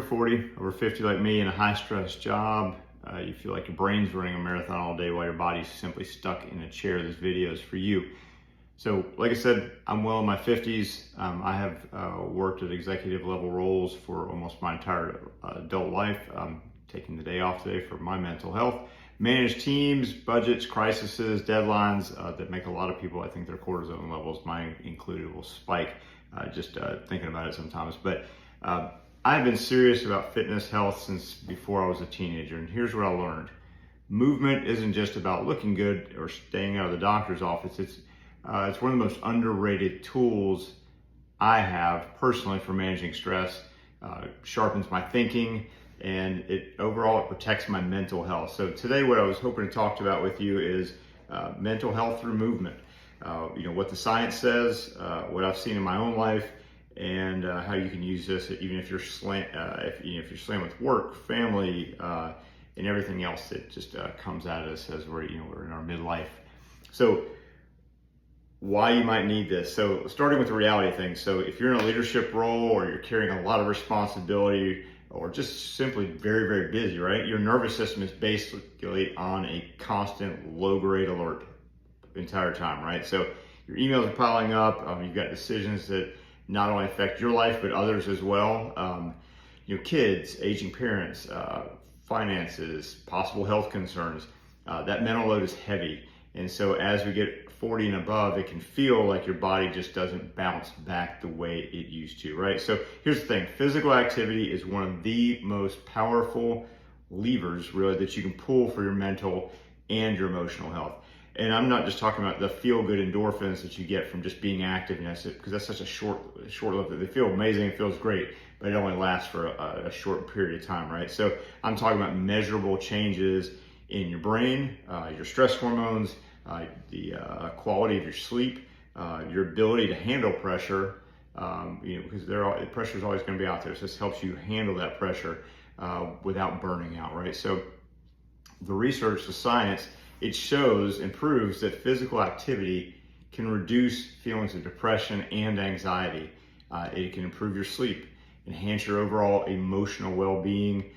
Over 40, over 50 like me in a high stress job, you feel like your brain's running a marathon all day while your body's simply stuck in a chair. This video is for you. So like I said, I'm well in my 50s. I have worked at executive level roles for almost my entire adult life. I'm taking the day off today for my mental health. Manage teams, budgets, crises, deadlines that make a lot of people, I think their cortisol levels, mine included, will spike just thinking about it sometimes. But I've been serious about fitness health since before I was a teenager, and here's what I learned. Movement isn't just about looking good or staying out of the doctor's office. It's one of the most underrated tools I have personally for managing stress. Sharpens my thinking, and overall it protects my mental health. So today what I was hoping to talk about with you is mental health through movement. What the science says, what I've seen in my own life, and how you can use this even if you're slammed with work, family, and everything else that just comes at us as we're in our midlife. So why you might need this. So starting with the reality thing. So if you're in a leadership role or you're carrying a lot of responsibility or just simply very, very busy, right? Your nervous system is basically on a constant low grade alert the entire time, right? So your emails are piling up. You've got decisions that not only affect your life, but others as well. Kids, aging parents, finances, possible health concerns. That mental load is heavy. And so as we get 40 and above, it can feel like your body just doesn't bounce back the way it used to, right? So here's the thing. Physical activity is one of the most powerful levers, really, that you can pull for your mental and your emotional health. And I'm not just talking about the feel-good endorphins that you get from just being active, because that's such a short lived. They feel amazing, it feels great, but it only lasts for a short period of time, right? So I'm talking about measurable changes in your brain, your stress hormones, the quality of your sleep, your ability to handle pressure, because pressure is always going to be out there. So this helps you handle that pressure without burning out, right? So the research, the science, it shows and proves that physical activity can reduce feelings of depression and anxiety. It can improve your sleep, enhance your overall emotional well-being,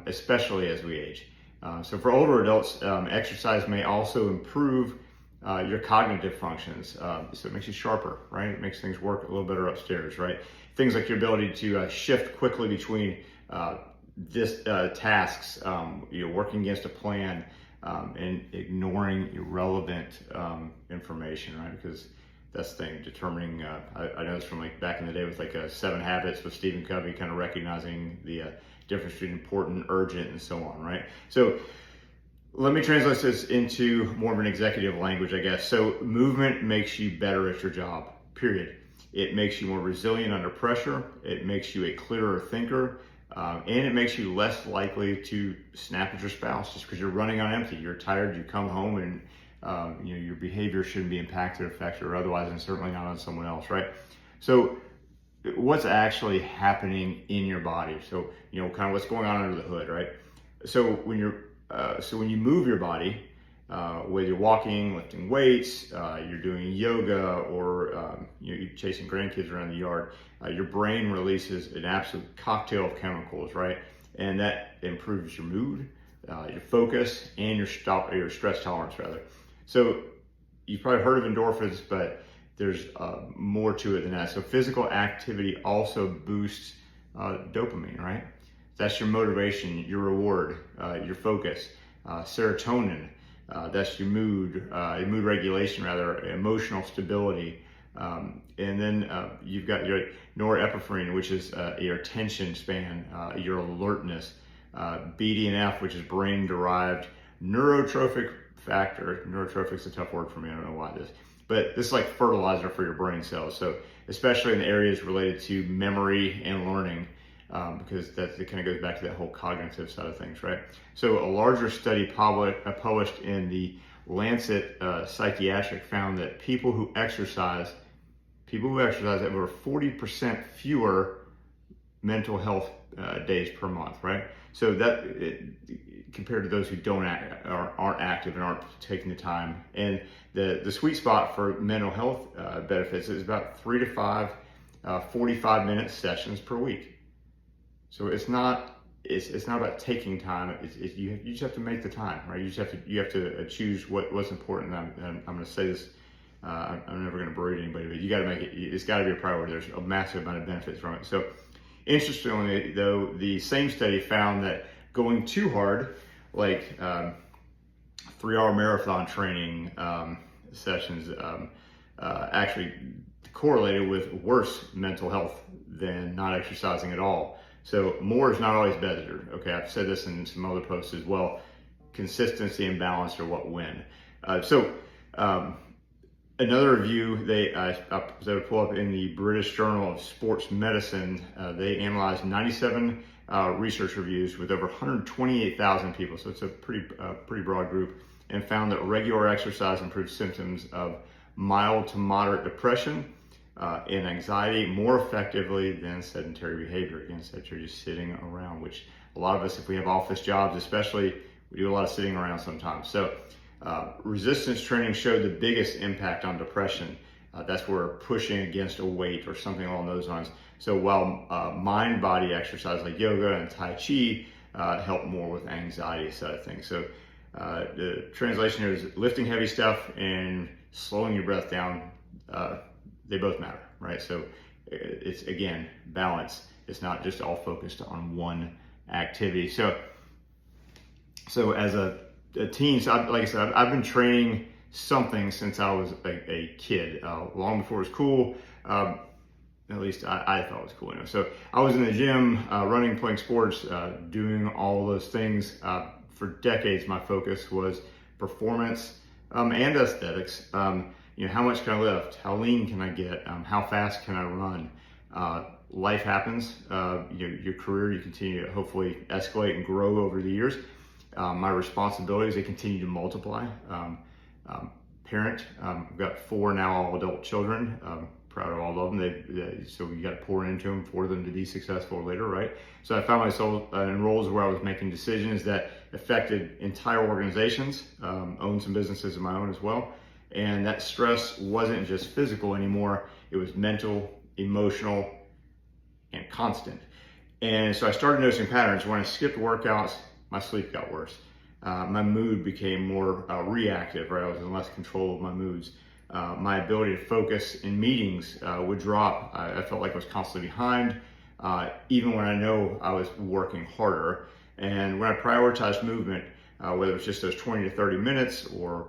especially as we age. So for older adults, exercise may also improve your cognitive functions. So it makes you sharper, right? It makes things work a little better upstairs, right? Things like your ability to shift quickly between tasks, working against a plan, and ignoring irrelevant information, right? Because that's the thing, determining, I know it's from like back in the day with like 7 Habits with Stephen Covey, kind of recognizing the difference between important, urgent, and so on, right? So let me translate this into more of an executive language, I guess. So movement makes you better at your job, period. It makes you more resilient under pressure. It makes you a clearer thinker. And it makes you less likely to snap at your spouse just because you're running on empty. You're tired, you come home, and your behavior shouldn't be impacted, affected, or otherwise, and certainly not on someone else, right? So what's actually happening in your body? So, kind of what's going on under the hood, right? So when you move your body, whether you're walking, lifting weights, you're doing yoga, or you're chasing grandkids around the yard, your brain releases an absolute cocktail of chemicals, right? And that improves your mood, your focus, and your stress tolerance, rather. So you've probably heard of endorphins, but there's more to it than that. So physical activity also boosts dopamine, right? That's your motivation, your reward, your focus. Serotonin, that's your mood regulation, rather, emotional stability. And then you've got your norepinephrine, which is your attention span, your alertness. BDNF, which is brain-derived neurotrophic factor. Neurotrophic's a tough word for me, I don't know why this. But this is like fertilizer for your brain cells. So especially in the areas related to memory and learning, because it kind of goes back to that whole cognitive side of things, right? So a larger study published in the Lancet Psychiatric found that people who exercise have over 40% fewer mental health days per month, right? So compared to those who aren't active and aren't taking the time. And the sweet spot for mental health benefits is about 3 to 5 45-minute sessions per week. So it's not about taking time. You just have to make the time, right? You have to choose what's important. I'm going to say this. I'm never going to berate anybody, but you got to make it. It's got to be a priority. There's a massive amount of benefits from it. So, interestingly, though, the same study found that going too hard, like 3-hour marathon training sessions, actually correlated with worse mental health than not exercising at all. So more is not always better. Okay, I've said this in some other posts as well. Consistency and balance are what win. Another review I would pull up in the British Journal of Sports Medicine. They analyzed 97 research reviews with over 128,000 people. So it's a pretty broad group, and found that regular exercise improved symptoms of mild to moderate depression and anxiety more effectively than sedentary behavior. Again, sedentary, just sitting around, which a lot of us, if we have office jobs especially, we do a lot of sitting around sometimes. So resistance training showed the biggest impact on depression. That's where pushing against a weight or something along those lines. So while mind-body exercise like yoga and Tai Chi help more with anxiety side of things. So the translation here is lifting heavy stuff and slowing your breath down. They both matter, right? So it's, again, balance. It's not just all focused on one activity. So as a teen, so like I said, I've been training something since I was a kid, long before it was cool. At least I thought it was cool. So I was in the gym, running, playing sports, doing all those things. For decades, my focus was performance and aesthetics. How much can I lift? How lean can I get? How fast can I run? Life happens. Your career, you continue to hopefully escalate and grow over the years. My responsibilities, they continue to multiply. Parent, I've got 4 now all adult children. Proud of all of them. So you got to pour into them for them to be successful later, right? So I found myself in roles where I was making decisions that affected entire organizations, owned some businesses of my own as well. And that stress wasn't just physical anymore. It was mental, emotional, and constant. And so I started noticing patterns. When I skipped workouts, my sleep got worse. My mood became more reactive, right? I was in less control of my moods. My ability to focus in meetings would drop. I felt like I was constantly behind, even when I know I was working harder. And when I prioritized movement, whether it's just those 20 to 30 minutes or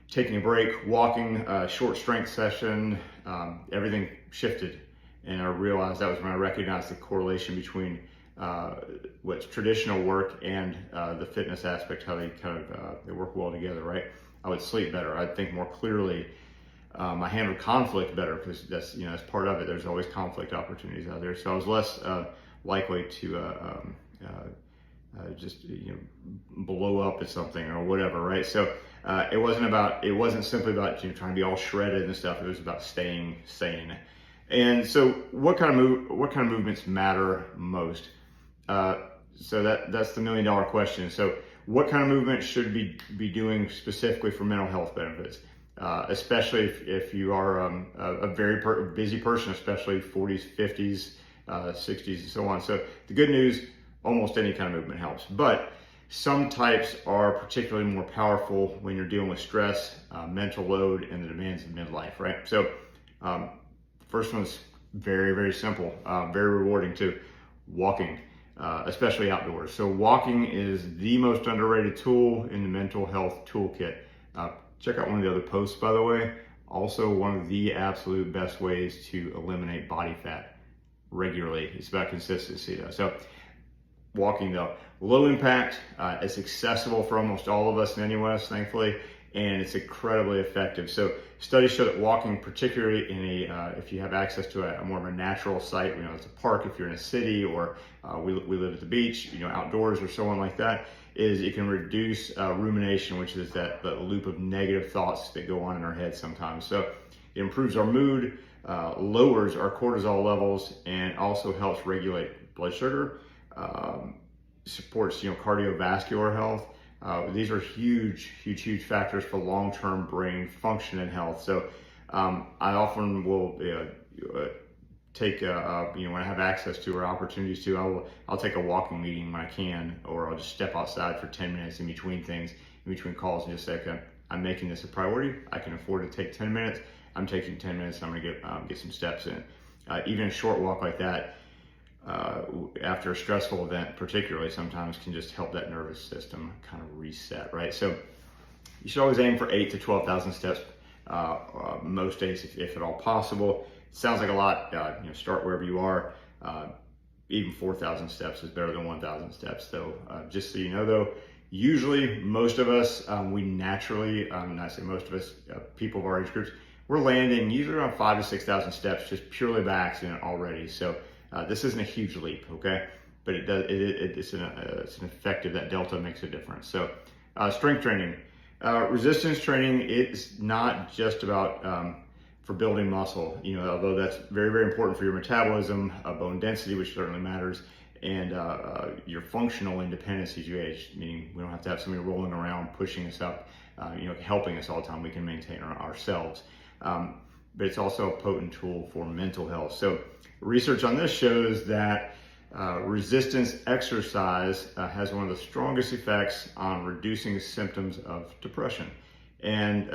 taking a break, walking, a short strength session, everything shifted. And I realized that was when I recognized the correlation between what's traditional work and the fitness aspect, how they they work well together, right? I would sleep better. I'd think more clearly. I handled conflict better because that's part of it. There's always conflict opportunities out there. So I was less likely to just blow up at something or whatever, right? So it wasn't simply about trying to be all shredded and stuff. It was about staying sane. And so what kind of movements matter most? So that's the $1 million question. So what kind of movement should be doing specifically for mental health benefits? Especially if you are a very busy person, especially 40s, 50s, 60s, and so on. So the good news, almost any kind of movement helps. But some types are particularly more powerful when you're dealing with stress, mental load, and the demands of midlife, right? So first one's very, very simple, very rewarding too, walking. Especially outdoors. So walking is the most underrated tool in the mental health toolkit. Check out one of the other posts, by the way. Also, one of the absolute best ways to eliminate body fat regularly. It's about consistency, though. So walking, though, low impact. It's accessible for almost all of us and anyone else, thankfully, and it's incredibly effective. So studies show that walking, particularly in if you have access to a more of a natural site, it's a park if you're in a city, or we live at the beach, outdoors or so on like that, is it can reduce rumination, which is that loop of negative thoughts that go on in our head sometimes. So it improves our mood, lowers our cortisol levels, and also helps regulate blood sugar, supports cardiovascular health. These are huge factors for long-term brain function and health. So I often will take when I have access to or opportunities to, I'll take a walking meeting when I can, or I'll just step outside for 10 minutes in between things, in between calls, and just say, okay, I'm making this a priority. I can afford to take 10 minutes. I'm taking 10 minutes. I'm gonna get some steps in. Even a short walk like that, after a stressful event, particularly, sometimes can just help that nervous system kind of reset, right? So you should always aim for 8 to 12,000 steps most days, if at all possible. Sounds like a lot. Start wherever you are. Even 4,000 steps is better than 1,000 steps. Though, just so you know, though, usually most of us, we naturally, and I say most of us, people of our age groups, we're landing usually around 5,000 to 6,000 steps just purely by accident already. So this isn't a huge leap, okay? But it does. It's an effective. That delta makes a difference. So strength training, resistance training. It's not just about for building muscle, although that's very, very important for your metabolism, bone density, which certainly matters, and your functional independence as you age, meaning we don't have to have somebody rolling around, pushing us up, helping us all the time. We can maintain ourselves. But it's also a potent tool for mental health. So research on this shows that resistance exercise has one of the strongest effects on reducing symptoms of depression. And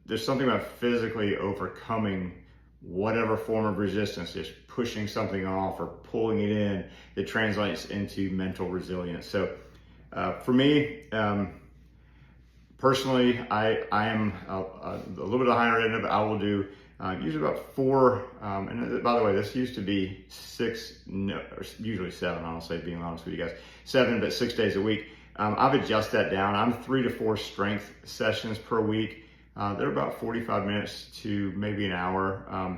there's something about physically overcoming whatever form of resistance, just pushing something off or pulling it in, that translates into mental resilience. So for me, personally, I am a little bit higher end of it. I will do usually about 4, and by the way, this used to be 6, no, or usually 7, honestly, being honest with you guys, 7, but 6 days a week. I've adjusted that down. I'm 3 to 4 strength sessions per week. They're about 45 minutes to maybe an hour.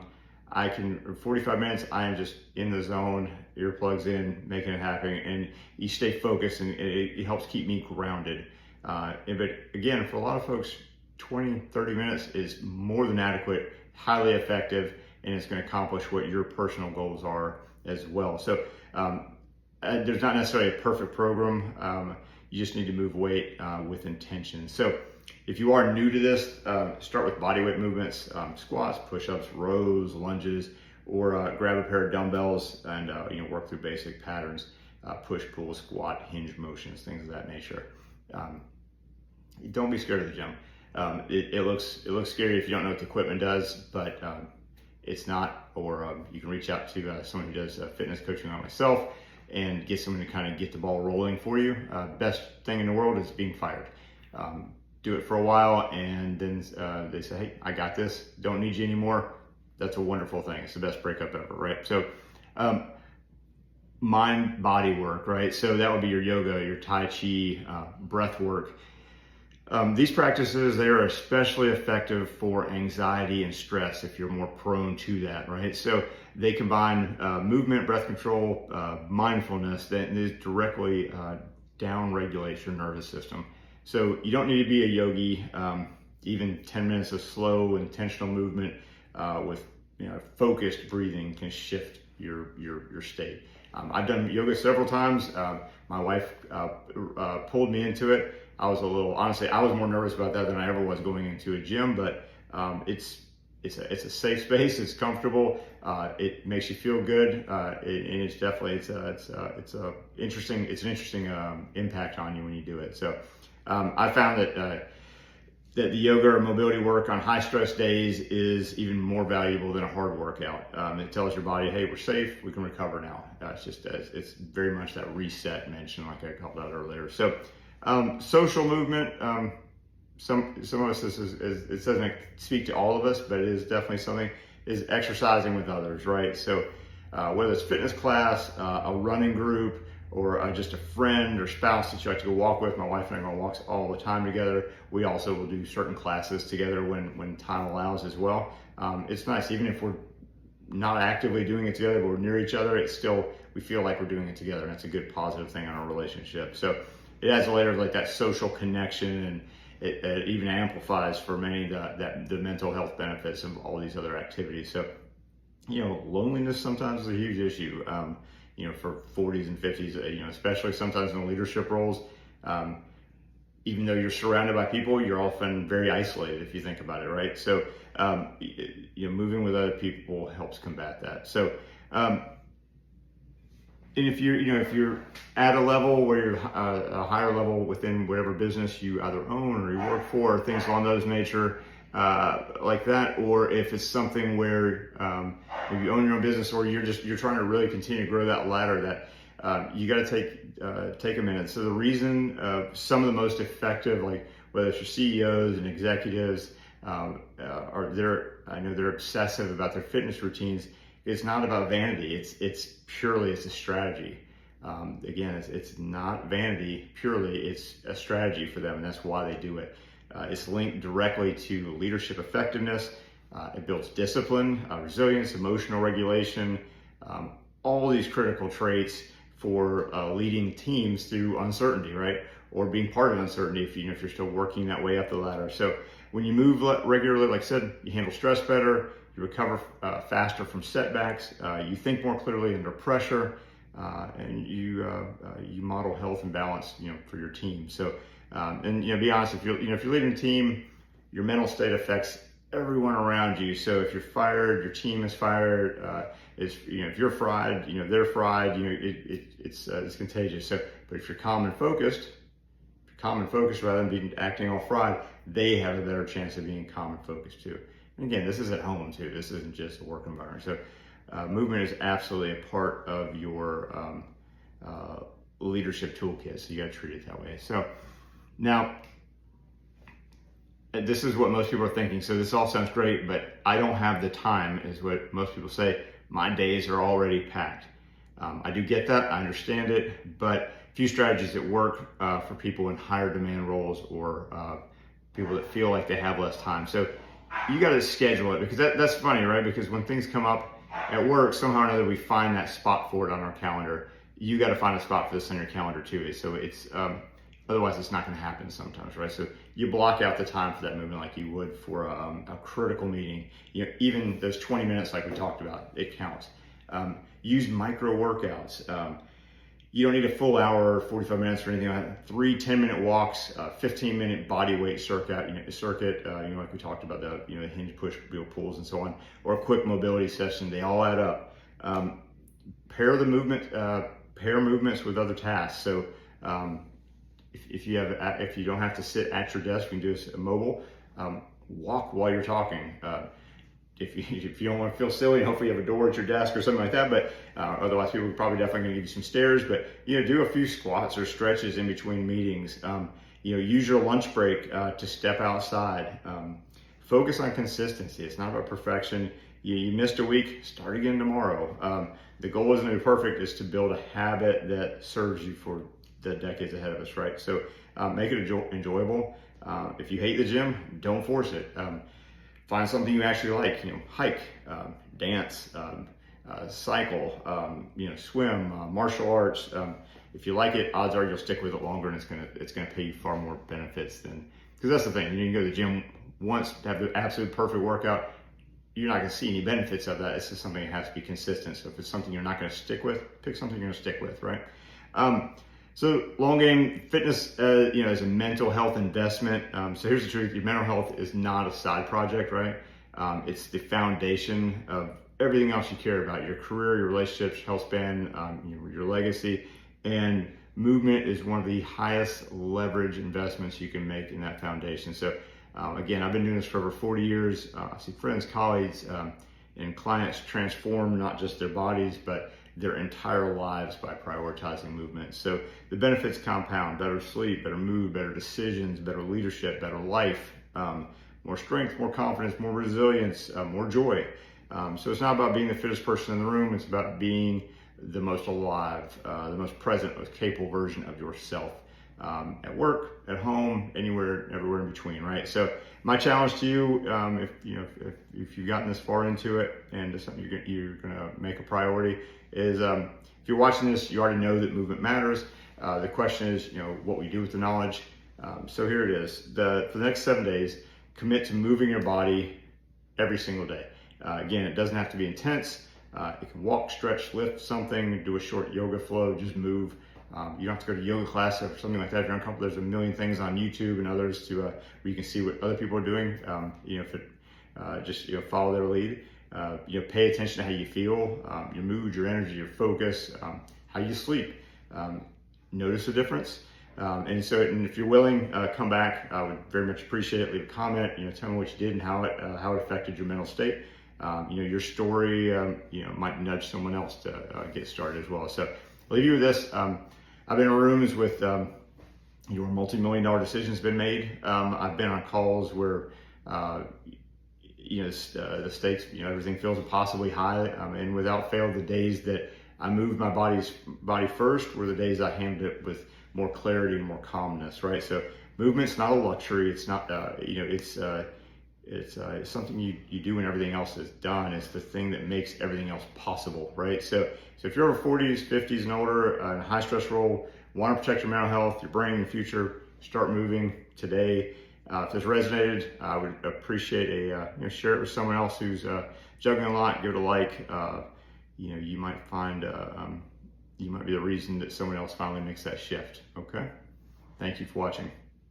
45 minutes, I am just in the zone, earplugs in, making it happen, and you stay focused, and it helps keep me grounded. But again, for a lot of folks, 20, 30 minutes is more than adequate, highly effective, and it's going to accomplish what your personal goals are as well. So there's not necessarily a perfect program. You just need to move weight with intention. So if you are new to this, start with bodyweight movements, squats, push-ups, rows, lunges, or grab a pair of dumbbells and work through basic patterns, push, pull, squat, hinge motions, things of that nature. Don't be scared of the gym. It looks scary if you don't know what the equipment does, but it's not. Or you can reach out to someone who does fitness coaching on myself and get someone to kind of get the ball rolling for you. Best thing in the world is being fired. Do it for a while, and then they say, hey, I got this, don't need you anymore. That's a wonderful thing. It's the best breakup ever, right? So mind body work, right? So that would be your yoga, your Tai Chi, breath work. These practices, they are especially effective for anxiety and stress if you're more prone to that, right? So they combine movement, breath control, mindfulness that is directly down regulates your nervous system. So you don't need to be a yogi. Even 10 minutes of slow, intentional movement with focused breathing can shift your state. I've done yoga several times. My wife pulled me into it. Honestly, I was more nervous about that than I ever was going into a gym, but it's a safe space. It's comfortable. It makes you feel good, and it's definitely it's an interesting impact on you when you do it. So I found that the yoga or mobility work on high stress days is even more valuable than a hard workout. It tells your body, hey, we're safe, we can recover now. It's very much that reset mentioned, like I called out earlier. So social movement, some of us, it doesn't speak to all of us, but it is definitely something, is exercising with others, right? So whether it's fitness class, a running group, or just a friend or spouse that you like to go walk with. My wife and I go on walks all the time together. We also will do certain classes together when time allows as well. It's nice, even if we're not actively doing it together, but we're near each other, it's still, we feel like we're doing it together, and it's a good positive thing in our relationship. So it adds a layer of like that social connection, and it even amplifies for many the mental health benefits of all these other activities. So, loneliness sometimes is a huge issue. For 40s and 50s, especially sometimes in leadership roles, even though you're surrounded by people, you're often very isolated if you think about it, right? So, moving with other people helps combat that. So, And if you're at a level where you're a higher level within whatever business you either own or you work for, or things along those nature, like that, or if it's something where if you own your own business, or you're trying to really continue to grow that ladder, that you got to take a minute. So the reason some of the most effective, like whether it's your CEOs and executives, I know they're obsessive about their fitness routines. It's not about vanity. It's purely a strategy. Again, it's not vanity purely. It's a strategy for them, and that's why they do it. It's linked directly to leadership effectiveness. It builds discipline, resilience, emotional regulation, all these critical traits for leading teams through uncertainty, right? Or being part of uncertainty if you're still working that way up the ladder. So when you move regularly, like I said, you handle stress better. You recover faster from setbacks. You think more clearly under pressure, and you model health and balance, for your team. So, and be honest, if you're leading a team, your mental state affects everyone around you. So if you're fired, your team is fired. If you're fried, they're fried. It's contagious. So, but if you're calm and focused rather than acting all fried, they have a better chance of being calm and focused too. And again, this is at home too. This isn't just a work environment. So movement is absolutely a part of your leadership toolkit. So you got to treat it that way. So now, this is what most people are thinking. So this all sounds great, but I don't have the time, is what most people say. My days are already packed. I do get that. I understand it, but a few strategies that work for people in higher demand roles, or people that feel like they have less time. So you got to schedule it, because that's funny, right? Because when things come up at work, somehow or another we find that spot for it on our calendar. You got to find a spot for this on your calendar too. So it's otherwise it's not going to happen sometimes, right? So you block out the time for that movement like you would for a critical meeting. Even those 20 minutes like we talked about, it counts. Use micro workouts. You don't need a full hour or 45 minutes or anything like that. 3 10-minute walks, 15-minute body weight circuit, like we talked about, the hinge, push, wheel pulls and so on, or a quick mobility session. They all add up. Pair movements with other tasks. So if you don't have to sit at your desk, you can do this mobile. Walk while you're talking. If you don't want to feel silly, hopefully you have a door at your desk or something like that, but otherwise people are probably definitely going to give you some stairs, but do a few squats or stretches in between meetings. Use your lunch break to step outside. Focus on consistency. It's not about perfection. You missed a week, start again tomorrow. The goal isn't to be perfect, it's to build a habit that serves you for the decades ahead of us, right? So make it enjoyable. If you hate the gym, don't force it. Find something you actually like, hike, dance, cycle, swim, martial arts. If you like it, odds are you'll stick with it longer, and it's gonna pay you far more benefits than, because that's the thing. You go to the gym once to have the absolute perfect workout, you're not gonna see any benefits of that. It's just something that has to be consistent. So if it's something you're not gonna stick with, pick something you're gonna stick with, right? So long game fitness, is a mental health investment. So here's the truth: your mental health is not a side project, right? It's the foundation of everything else you care about: your career, your relationships, health span, your legacy. And movement is one of the highest leverage investments you can make in that foundation. So again, I've been doing this for over 40 years. I see friends, colleagues, and clients transform not just their bodies, but their entire lives by prioritizing movement. So the benefits compound: better sleep, better mood, better decisions, better leadership, better life, more strength, more confidence, more resilience, more joy. So it's not about being the fittest person in the room, it's about being the most alive, the most present, most capable version of yourself, at work, at home, anywhere, everywhere in between, right? So my challenge to you, if you've gotten this far into it and it's something you're gonna make a priority, is if you're watching this, you already know that movement matters. The question is, what we do with the knowledge. So here it is. For the next 7 days, commit to moving your body every single day. Again, it doesn't have to be intense. You can walk, stretch, lift something, do a short yoga flow, just move. You don't have to go to yoga class or something like that. If you're uncomfortable, there's a million things on YouTube and others where you can see what other people are doing. Just follow their lead. pay attention to how you feel, your mood, your energy, your focus, how you sleep. Notice the difference. And if you're willing, come back. I would very much appreciate it. Leave a comment. Tell me what you did and how it affected your mental state. Your story, might nudge someone else to get started as well. So I'll leave you with this. I've been in rooms with where multi-million-dollar decisions have been made. I've been on calls where the stakes, everything feels impossibly high. And without fail, the days that I moved my body first were the days I handled it with more clarity and more calmness, right? So movement's not a luxury. It's not, it's something you do when everything else is done. It's the thing that makes everything else possible, right? So if you're over 40s, 50s and older, in a high stress role, want to protect your mental health, your brain, your future, start moving today. If this resonated, I would appreciate share it with someone else who's juggling a lot. Give it a like. You might find you might be the reason that someone else finally makes that shift. Okay. Thank you for watching.